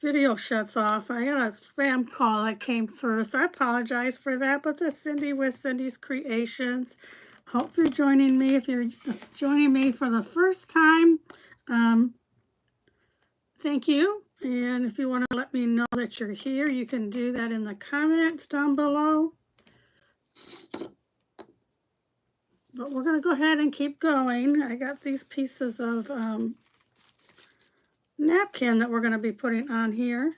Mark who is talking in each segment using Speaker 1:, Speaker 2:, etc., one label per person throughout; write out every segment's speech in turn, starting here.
Speaker 1: video shuts off. I had a spam call that came through, so I apologize for that. But this is Cindy with Cindy's Creations. Hope you're joining me. If you're joining me for the first time, thank you. And if you want to let me know that you're here, you can do that in the comments down below. But we're going to go ahead and keep going. I got these pieces of napkin that we're going to be putting on here.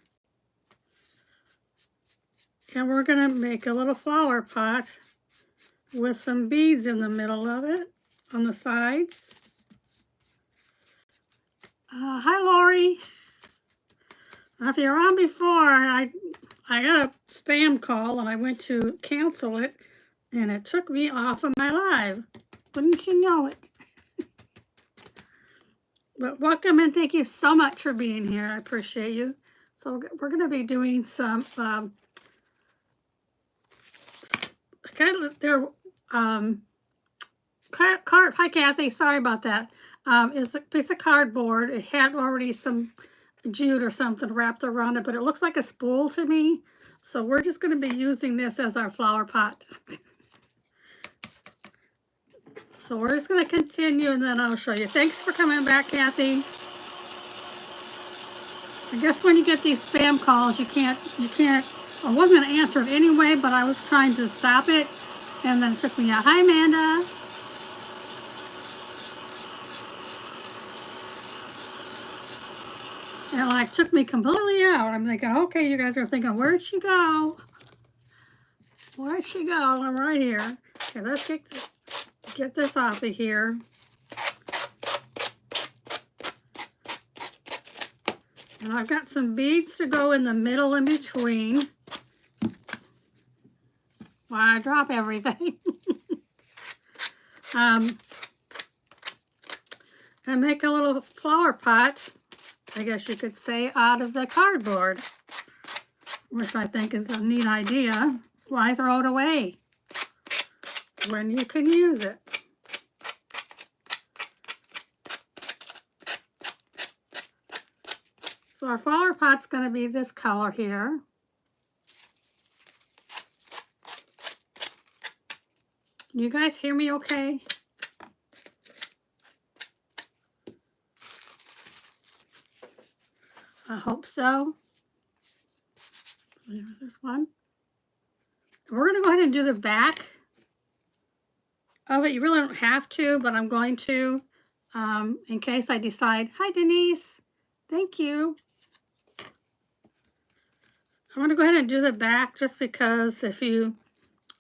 Speaker 1: And we're going to make a little flower pot with some beads in the middle of it on the sides. Hi, Lori. If you're on before, I got a spam call and I went to cancel it and it took me off of my live. Wouldn't you know it? But welcome and thank you so much for being here. I appreciate you. So we're going to be doing some kind of card. Hi, Kathy. Sorry about that. It's a piece of cardboard. It had already some jute or something wrapped around it, but it looks like a spool to me. So we're just going to be using this as our flower pot. So we're just going to continue and then I'll show you. Thanks for coming back, Kathy. I guess when you get these spam calls, you can't, I wasn't going to answer it anyway, but I was trying to stop it and then it took me out. Hi, Amanda. And like took me completely out. I'm thinking, okay, you guys are thinking, where'd she go? Where'd she go? I'm right here. Okay, let's get this off of here. And I've got some beads to go in the middle in between. Why I drop everything. And make a little flower pot, I guess you could say, out of the cardboard, which I think is a neat idea. Why throw it away when you can use it? So our flower pot's going to be this color here. You guys hear me okay? I hope so. This one. We're going to go ahead and do the back of it. You really don't have to, but I'm going to in case I decide. Hi, Denise. Thank you. I'm going to go ahead and do the back just because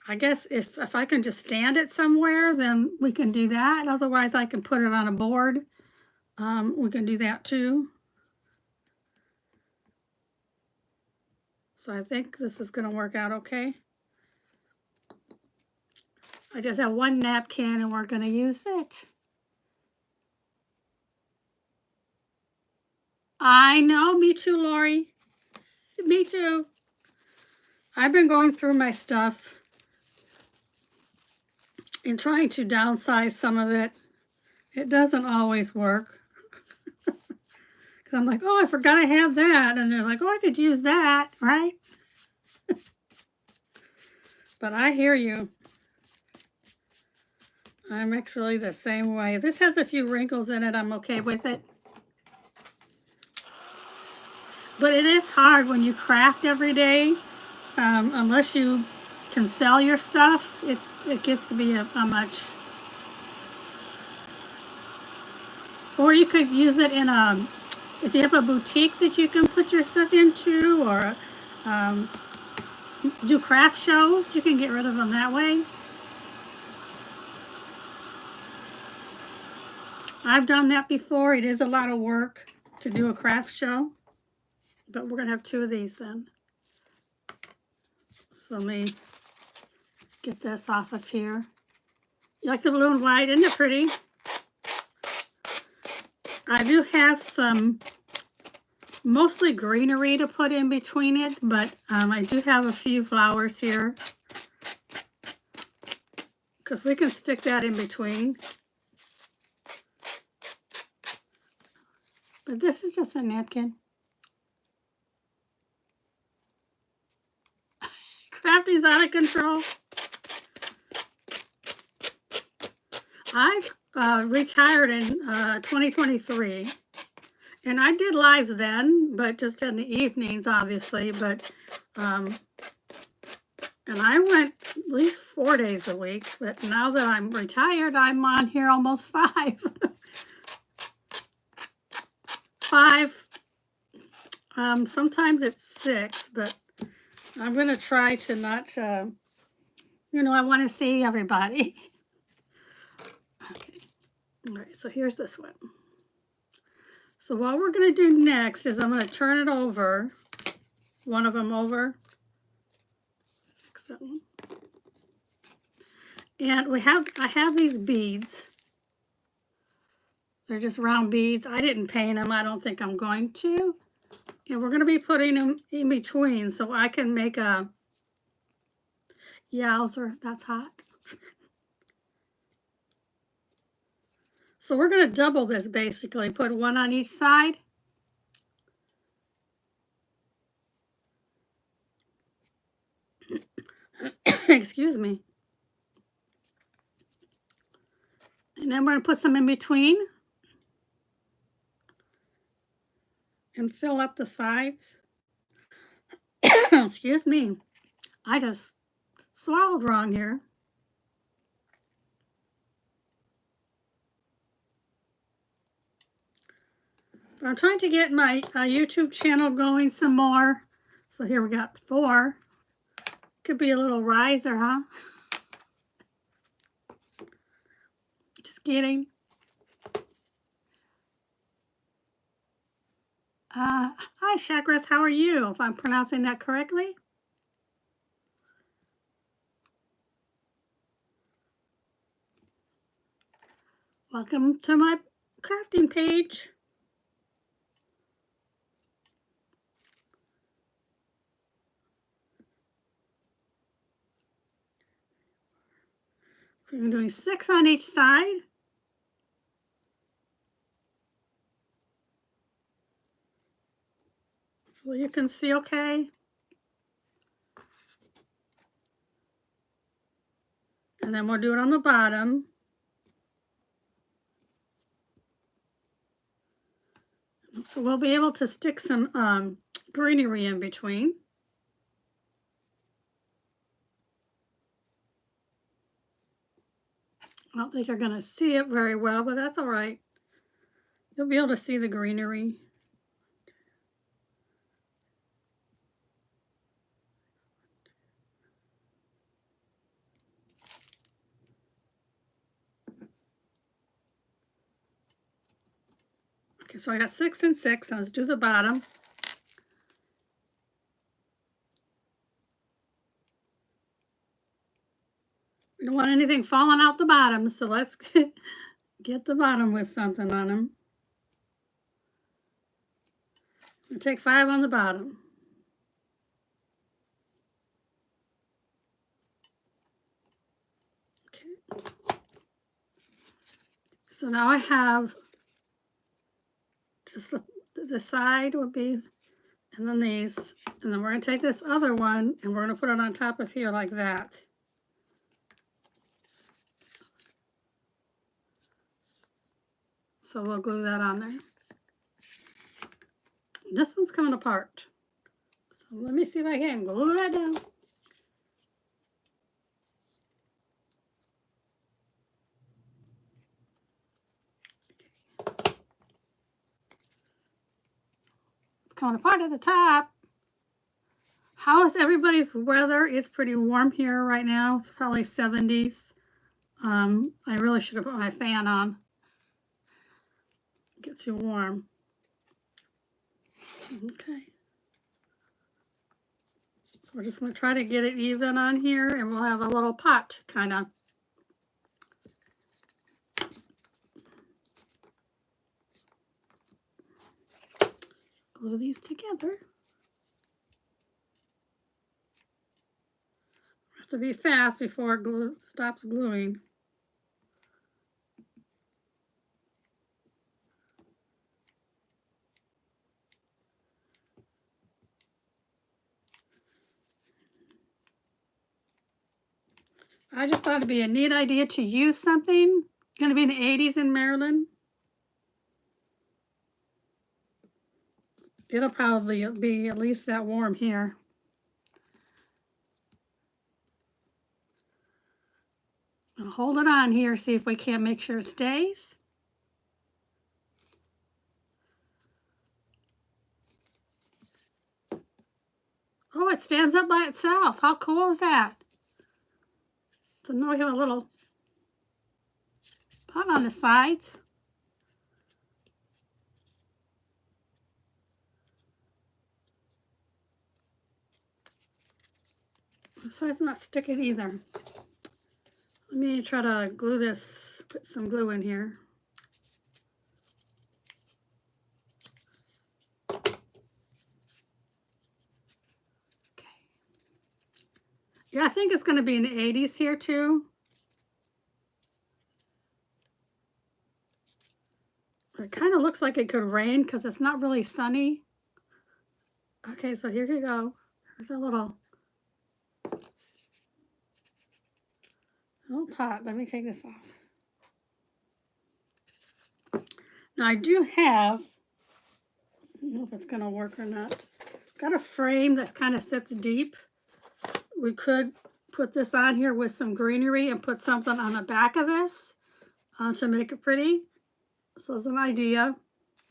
Speaker 1: I guess if I can just stand it somewhere, then we can do that. Otherwise, I can put it on a board. We can do that too. So I think this is going to work out okay. I just have one napkin and we're going to use it. I know, me too, Lori. Me too. I've been going through my stuff and trying to downsize some of it. It doesn't always work. Because I'm like, oh, I forgot I have that. And they're like, oh, I could use that, right? But I hear you. I'm actually the same way. This has a few wrinkles in it. I'm okay with it. But it is hard when you craft every day. Unless you can sell your stuff, it gets to be a much. Or you could use it in if you have a boutique that you can put your stuff into, or do craft shows, you can get rid of them that way. I've done that before. It is a lot of work to do a craft show, but we're gonna have two of these then. So let me get this off of here. You like the blue and white? Isn't it pretty? I do have some mostly greenery to put in between it, but I do have a few flowers here because we can stick that in between. But this is just a napkin. Crafting's out of control. I retired in 2023, and I did lives then, but just in the evenings, obviously. But and I went at least 4 days a week. But now that I'm retired, I'm on here almost 5. 5. Sometimes it's 6, but I'm gonna try to not. You know, I want to see everybody. Okay. All right. So here's this one. So what we're going to do next is I'm going to turn it over, one of them over. Fix that one. And I have these beads. They're just round beads. I didn't paint them. I don't think I'm going to. And we're going to be putting them in between so I can make a, yowzer, that's hot. So we're going to double this basically, put one on each side. Excuse me. And then we're going to put some in between and fill up the sides. Excuse me. I just swallowed wrong here. But I'm trying to get my YouTube channel going some more. So here we got 4. Could be a little riser, huh? Just kidding. Hi, Chakras. How are you? If I'm pronouncing that correctly. Welcome to my crafting page. We're doing 6 on each side. So you can see okay. And then we'll do it on the bottom. So we'll be able to stick some greenery in between. I don't think you're going to see it very well, but that's all right. You'll be able to see the greenery. Okay, so I got 6 and 6. Let's do the bottom. We don't want anything falling out the bottom, so let's get the bottom with something on them. We'll take 5 on the bottom. Okay. So now I have just the side would be, and then these, and then we're going to take this other one and we're going to put it on top of here like that. So we'll glue that on there. This one's coming apart. So let me see if I can glue that down. Okay. It's coming apart at the top. How is everybody's weather? It's pretty warm here right now. It's probably 70s. I really should have put my fan on. Get too warm. Okay. So we're just going to try to get it even on here, and we'll have a little pot kind of. Glue these together. Have to be fast before it stops gluing. I just thought it'd be a neat idea to use something. It's going to be in the 80s in Maryland. It'll probably be at least that warm here. I'll hold it on here, see if we can't make sure it stays. Oh, it stands up by itself. How cool is that? So now we have a little pot on the sides. This side's not sticking either. Let me try to glue this, put some glue in here. Okay. Yeah, I think it's going to be in the 80s here too. It kind of looks like it could rain because it's not really sunny. Okay, so here you go. Here's a little pot. Let me take this off. Now I do have, I don't know if it's going to work or not. Got a frame that kind of sits deep. We could put this on here with some greenery and put something on the back of this to make it pretty. So it's an idea.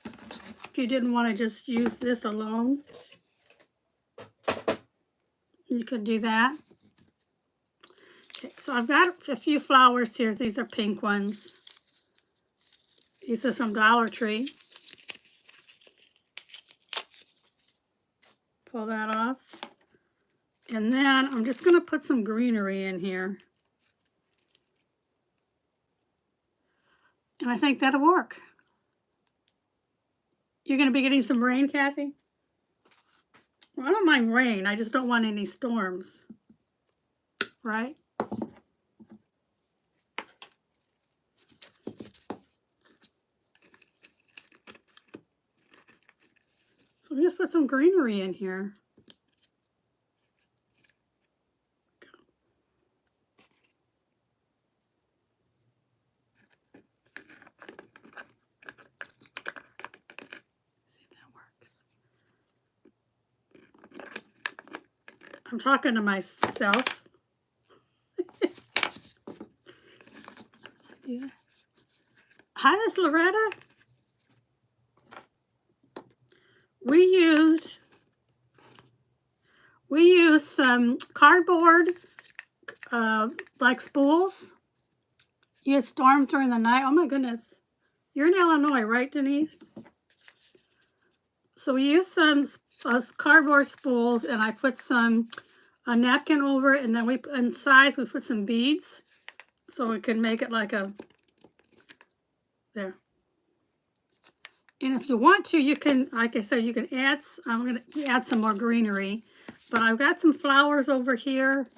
Speaker 1: If you didn't want to just use this alone, you could do that. Okay, so I've got a few flowers here. These are pink ones. These are from Dollar Tree. Pull that off. And then I'm just going to put some greenery in here. And I think that'll work. You're going to be getting some rain, Kathy? Well, I don't mind rain. I just don't want any storms. Right? So we just put some greenery in here. See if that works. I'm talking to myself. Yeah. Hi, Miss Loretta. We used some cardboard, like spools. You had storms during the night. Oh my goodness. You're in Illinois, right, Denise? So we used some cardboard spools, and I put a napkin over it, and then inside we put some beads, so we can make it like a, there. And if you want to, you can, like I said, you can add, I'm going to add some more greenery. But I've got some flowers over here.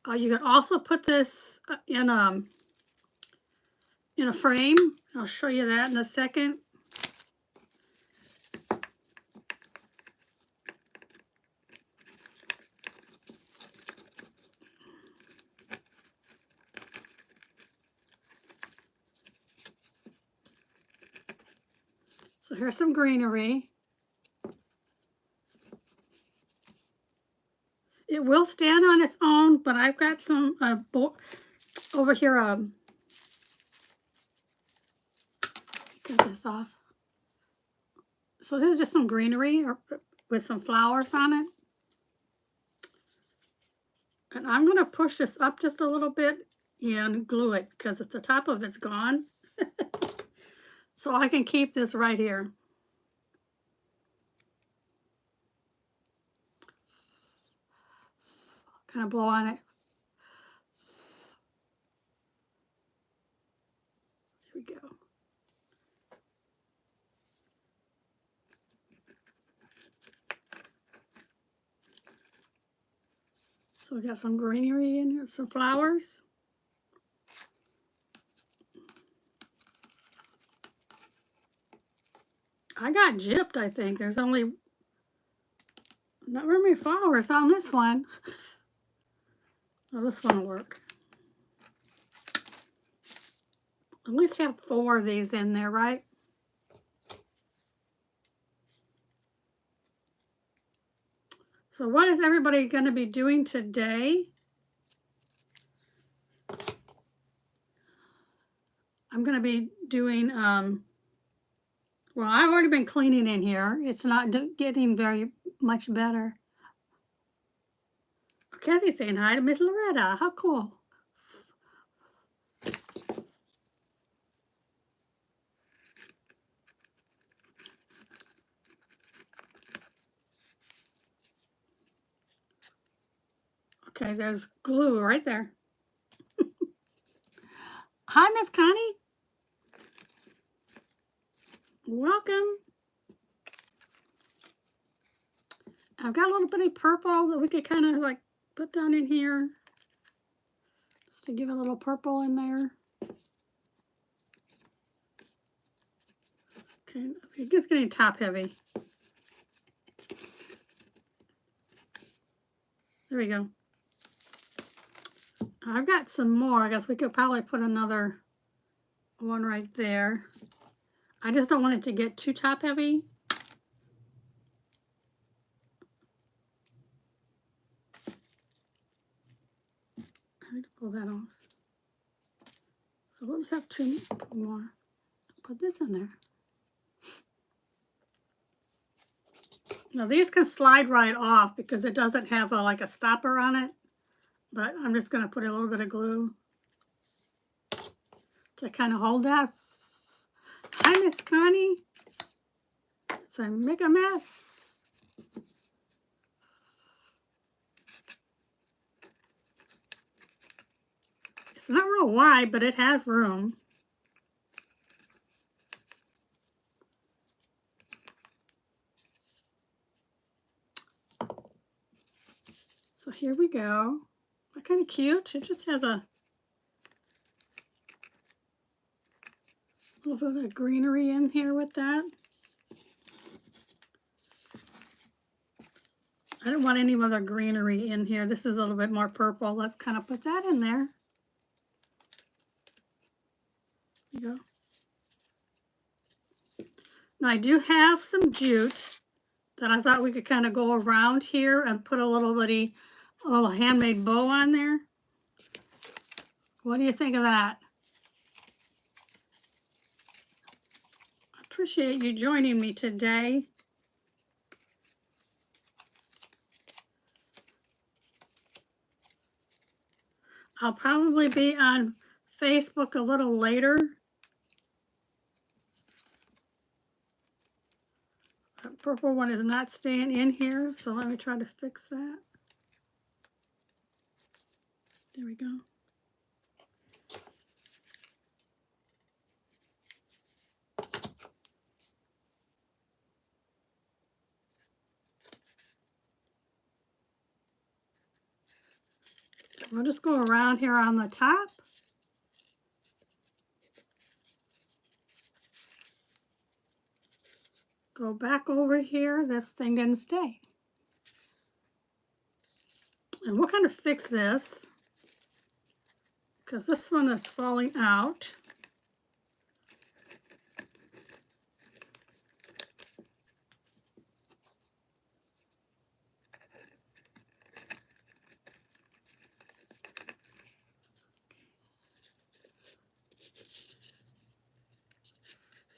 Speaker 1: You can also put this in a frame. I'll show you that in a second. So here's some greenery. It will stand on its own, but I've got some over here. Get this off. So this is just some greenery with some flowers on it. And I'm going to push this up just a little bit and glue it because the top of it's gone. So I can keep this right here. Kind of blow on it. There we go. So we got some greenery in here, some flowers. I got gypped, I think. There's only not very many flowers on this one. Well, this one will work. At least have 4 of these in there, right? So what is everybody going to be doing today? I'm going to be doing, well, I've already been cleaning in here. It's not getting very much better. Kathy's saying hi to Miss Loretta. How cool. Okay, there's glue right there. Hi, Miss Connie. Welcome. I've got a little bit of purple that we could kind of like put down in here. Just to give a little purple in there. Okay, it's getting top heavy. There we go. I've got some more. I guess we could probably put another one right there. I just don't want it to get too top heavy. I need to pull that off. So we'll just have 2 more. Put this in there. Now these can slide right off because it doesn't have like a stopper on it. But I'm just going to put a little bit of glue to kind of hold that. Hi, Miss Connie. So I make a mess. It's not real wide, but it has room. So here we go. Kind of cute. It just has a little bit of greenery in here with that. I don't want any other greenery in here. This is a little bit more purple. Let's kind of put that in there. There you go. Now I do have some jute that I thought we could kind of go around here and put a little handmade bow on there. What do you think of that? I appreciate you joining me today. I'll probably be on Facebook a little later. That purple one is not staying in here, so let me try to fix that. There we go. We'll just go around here on the top. Go back over here. This thing didn't stay. And we'll kind of fix this because this one is falling out.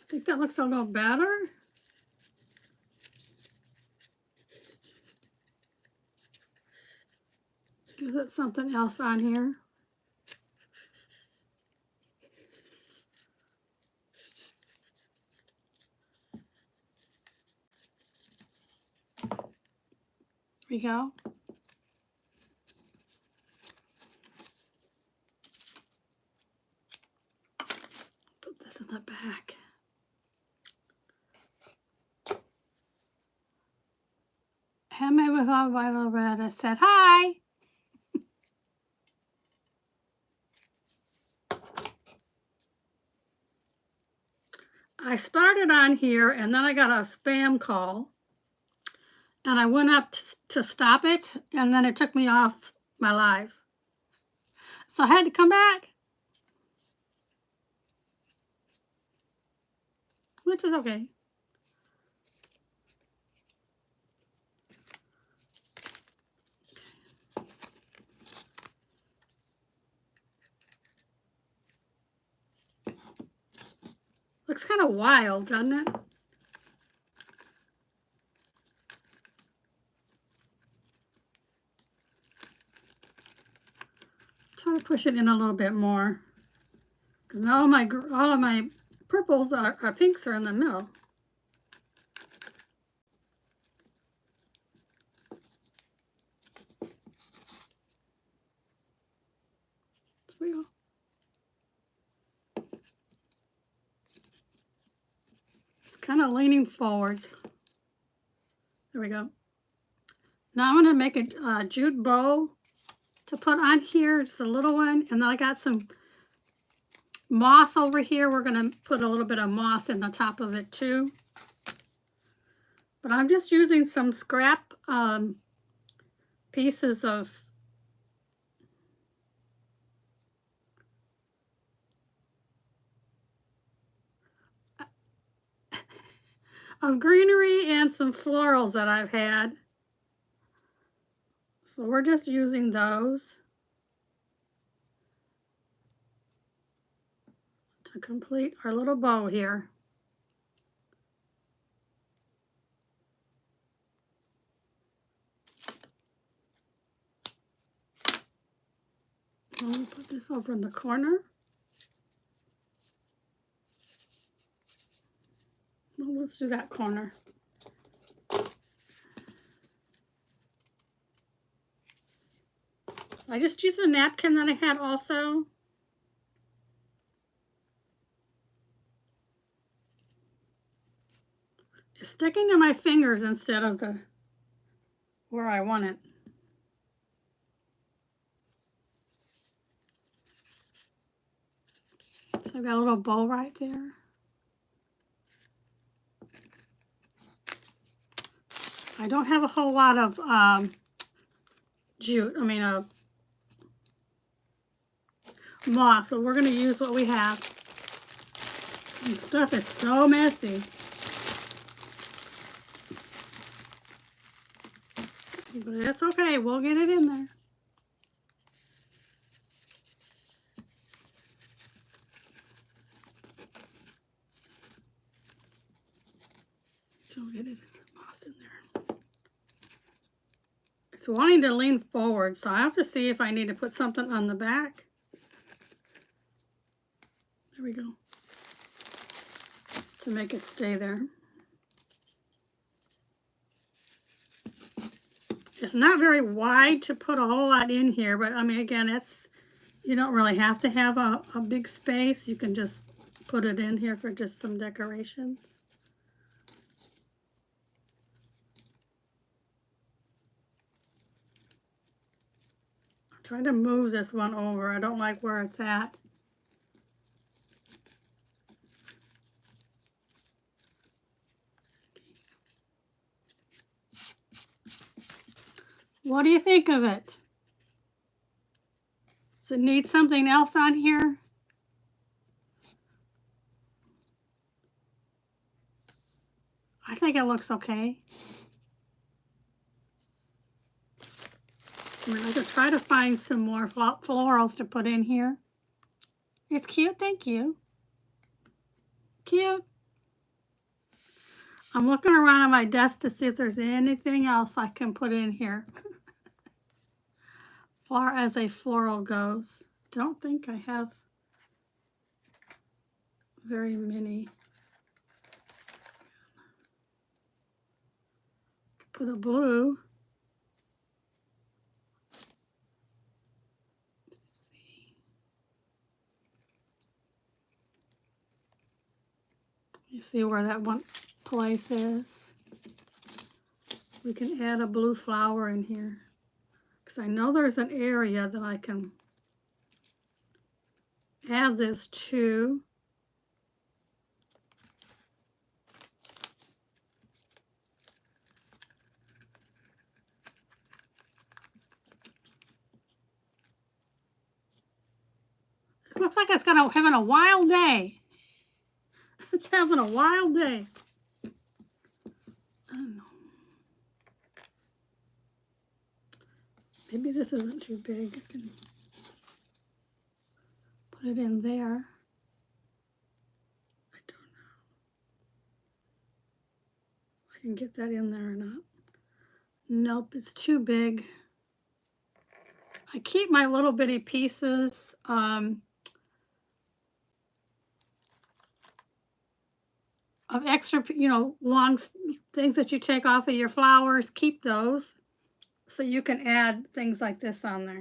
Speaker 1: I think that looks a little better. Is it something else on here? Here we go. Put this in the back. Handmade with all vital red. I said hi. I started on here and then I got a spam call and I went up to stop it and then it took me off my live. So I had to come back. which is okay. Looks kind of wild, doesn't it? Try to push it in a little bit more, because now all of my purples are pinks are in the middle. So we go. It's kind of leaning forwards. There we go. Now I'm going to make a jute bow to put on here, just a little one, and then I got some moss over here. We're going to put a little bit of moss in the top of it too. But I'm just using some scrap pieces of greenery and some florals that I've had. So we're just using those to complete our little bow here. I'll put this over in the corner. Well, let's do that corner. I just used a napkin that I had also. It's sticking to my fingers instead of the where I want it. So I've got a little bow right there. I don't have a whole lot of jute, moss, but we're going to use what we have. This stuff is so messy. But it's okay, we'll get it in there. So get it moss in there. It's wanting to lean forward, so I have to see if I need to put something on the back. There we go. To make it stay there. It's not very wide to put a whole lot in here, but again, you don't really have to have a big space. You can just put it in here for just some decorations. I'm trying to move this one over. I don't like where it's at. What do you think of it? Does it need something else on here? I think it looks okay. I could try to find some more florals to put in here. It's cute, thank you. Cute. I'm looking around on my desk to see if there's anything else I can put in here. Far as a floral goes. Don't think I have very many. Put a blue. Let's see. You see where that one place is? We can add a blue flower in here. Because I know there's an area that I can add this to. It looks like it's having a wild day. It's having a wild day. I don't know. Maybe this isn't too big. I can put it in there. I don't know if I can get that in there or not. Nope, it's too big. I keep my little bitty pieces of extra, you know, long things that you take off of your flowers. Keep those so you can add things like this on there.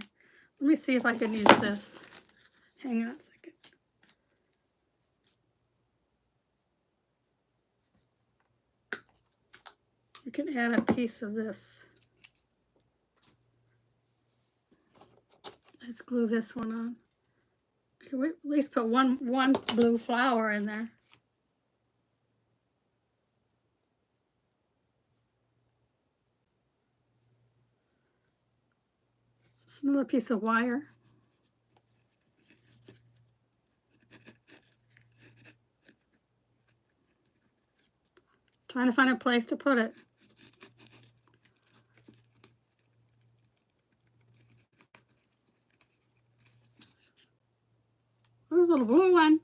Speaker 1: Let me see if I can use this. Hang on a second. You can add a piece of this. Let's glue this one on. Can we at least put one blue flower in there? It's another piece of wire. Trying to find a place to put it. There's a little blue one.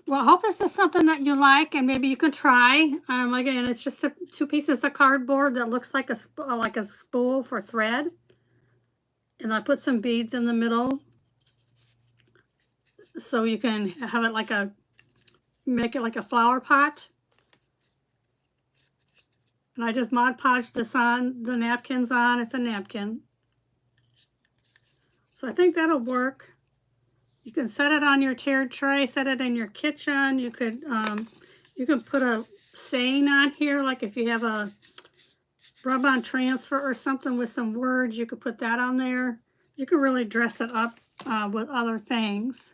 Speaker 1: Well, I hope this is something that you like, and maybe you can try. Again, it's just two pieces of cardboard that looks like a spool for thread, and I put some beads in the middle, so you can have it like make it like a flower pot. And I just Mod Podged this on, the napkins on. It's a napkin. So I think that'll work. You can set it on your tiered tray, set it in your kitchen. You can put a saying on here, like if you have a rub-on transfer or something with some words, you could put that on there. You can really dress it up with other things.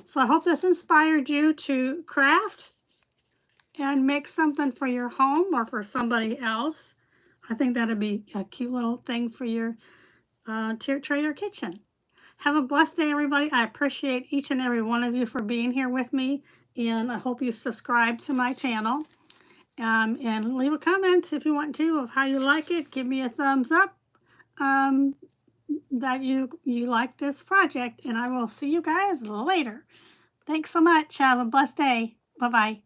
Speaker 1: So I hope this inspired you to craft and make something for your home or for somebody else. I think that'd be a cute little thing for your tiered tray or kitchen. Have a blessed day, everybody. I appreciate each and every one of you for being here with me, and I hope you subscribe to my channel. And leave a comment if you want to of how you like it. Give me a thumbs up that you like this project, and I will see you guys later. Thanks so much. Have a blessed day. Bye-bye.